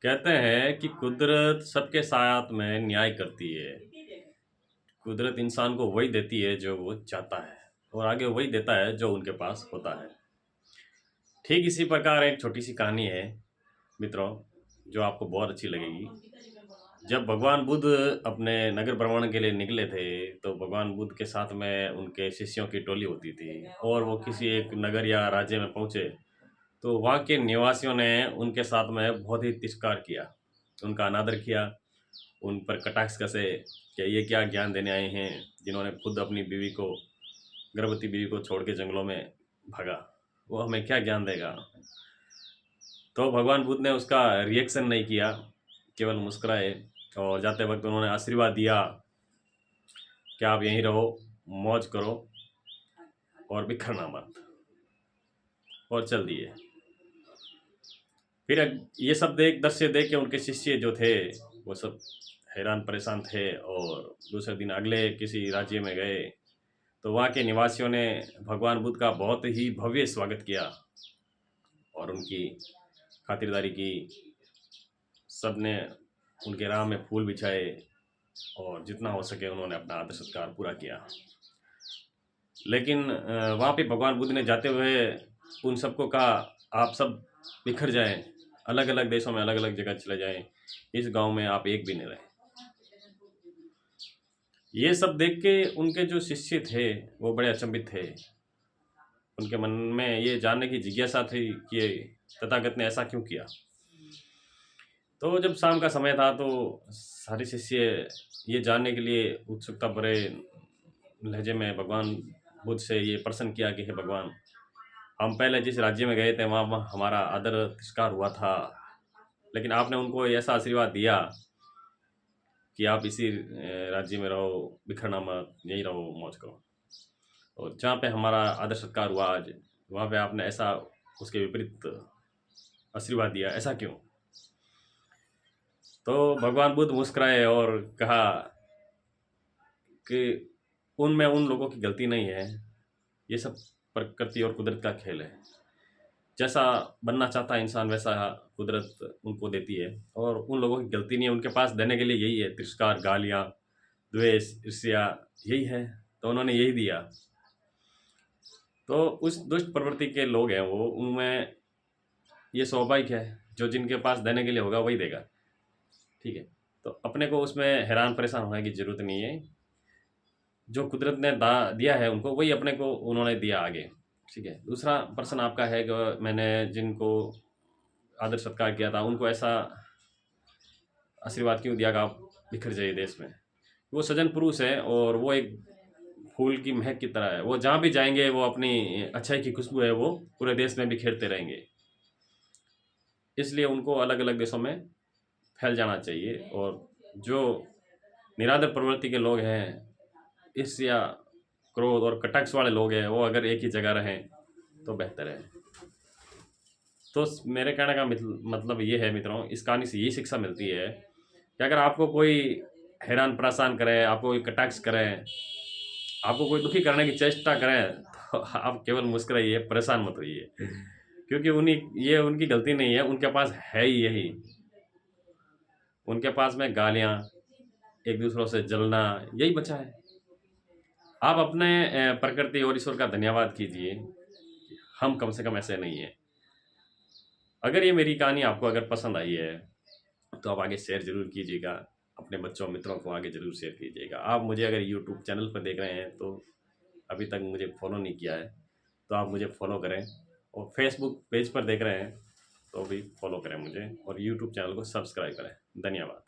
कहते हैं कि कुदरत सबके साथ में न्याय करती है। कुदरत इंसान को वही देती है जो वो चाहता है और आगे वही देता है जो उनके पास होता है। ठीक इसी प्रकार एक छोटी सी कहानी है मित्रों, जो आपको बहुत अच्छी लगेगी। जब भगवान बुद्ध अपने नगर भ्रमण के लिए निकले थे, तो भगवान बुद्ध के साथ में उनके शिष्यों की टोली होती थी और वो किसी एक नगर या राज्य में पहुंचे, तो वहाँ के निवासियों ने उनके साथ में बहुत ही तिरस्कार किया, उनका अनादर किया, उन पर कटाक्ष कसे कि ये क्या ज्ञान देने आए हैं, जिन्होंने खुद अपनी बीवी को, गर्भवती बीवी को छोड़ के जंगलों में भागा, वो हमें क्या ज्ञान देगा। तो भगवान बुद्ध ने उसका रिएक्शन नहीं किया, केवल मुस्कुराए और जाते वक्त उन्होंने आशीर्वाद दिया कि आप यहीं रहो, मौज करो और बिखरना मत, और चल दिए। फिर ये सब दृश्य देख के उनके शिष्य जो थे वो सब हैरान परेशान थे और दूसरे दिन अगले किसी राज्य में गए, तो वहाँ के निवासियों ने भगवान बुद्ध का बहुत ही भव्य स्वागत किया और उनकी खातिरदारी की। सब ने उनके राह में फूल बिछाए और जितना हो सके उन्होंने अपना आदर सत्कार पूरा किया। लेकिन वहाँ पे भगवान बुद्ध ने जाते हुए उन सबको कहा, आप सब बिखर जाएं, अलग अलग देशों में अलग अलग जगह चले जाएं, इस गांव में आप एक भी नहीं रहे। ये सब देख के उनके जो शिष्य थे वो बड़े अचंभित थे। उनके मन में ये जानने की जिज्ञासा थी कि तथागत ने ऐसा क्यों किया। तो जब शाम का समय था तो सारे शिष्य ये जानने के लिए उत्सुकता भरे लहजे में भगवान बुद्ध से ये प्रश्न किया कि हे भगवान, हम पहले जिस राज्य में गए थे वहाँ हमारा आदर तिरस्कार हुआ था, लेकिन आपने उनको ऐसा आशीर्वाद दिया कि आप इसी राज्य में रहो, बिखरना मत, यहीं रहो, मौज करो। और जहाँ पे हमारा आदर सत्कार हुआ आज, वहाँ पे आपने ऐसा उसके विपरीत आशीर्वाद दिया, ऐसा क्यों। तो भगवान बुद्ध मुस्कुराए और कहा कि उनमें उन लोगों की गलती नहीं है, ये सब प्रकृति और कुदरत का खेल है। जैसा बनना चाहता है इंसान वैसा कुदरत उनको देती है, और उन लोगों की गलती नहीं है, उनके पास देने के लिए यही है, तिरस्कार, गालियाँ, द्वेष, ईर्ष्या, यही है, तो उन्होंने यही दिया। तो उस दुष्ट प्रवृत्ति के लोग हैं वो, उनमें ये स्वाभाविक है, जो जिनके पास देने के लिए होगा वही देगा, ठीक है। तो अपने को उसमें हैरान परेशान होने की ज़रूरत नहीं है। जो कुदरत ने दिया है उनको, वही अपने को उन्होंने दिया आगे, ठीक है। दूसरा प्रश्न आपका है कि मैंने जिनको आदर सत्कार किया था उनको ऐसा आशीर्वाद क्यों दिया कि आप बिखर जाइए देश में। वो सज्जन पुरुष है और वो एक फूल की महक की तरह है, वो जहाँ भी जाएंगे वो अपनी अच्छाई की खुशबू है वो पूरे देश में बिखेरते रहेंगे। इसलिए उनको अलग अलग देशों में फैल जाना चाहिए। और जो निरादर प्रवृत्ति के लोग हैं, ईर्ष्या, क्रोध और कटाक्ष वाले लोग हैं, वो अगर एक ही जगह रहें तो बेहतर है। तो मेरे कहने का मतलब ये है मित्रों, इस कहानी से यही शिक्षा मिलती है कि अगर आपको कोई हैरान परेशान करे, आपको कोई कटाक्ष करे, आपको कोई दुखी करने की चेष्टा करें, तो आप केवल मुस्कुराइए, परेशान मत होइए, क्योंकि ये उनकी गलती नहीं है, उनके पास है ही यही। उनके पास में गालियाँ, एक दूसरों से जलना, यही बचा है। आप अपने प्रकृति और ईश्वर का धन्यवाद कीजिए, हम कम से कम ऐसे नहीं हैं। अगर ये मेरी कहानी आपको अगर पसंद आई है तो आप आगे शेयर ज़रूर कीजिएगा, अपने बच्चों मित्रों को आगे ज़रूर शेयर कीजिएगा। आप मुझे अगर यूट्यूब चैनल पर देख रहे हैं तो अभी तक मुझे फॉलो नहीं किया है, तो आप मुझे फॉलो करें, और फेसबुक पेज पर देख रहे हैं तो भी फॉलो करें मुझे, और यूट्यूब चैनल को सब्सक्राइब करें। धन्यवाद।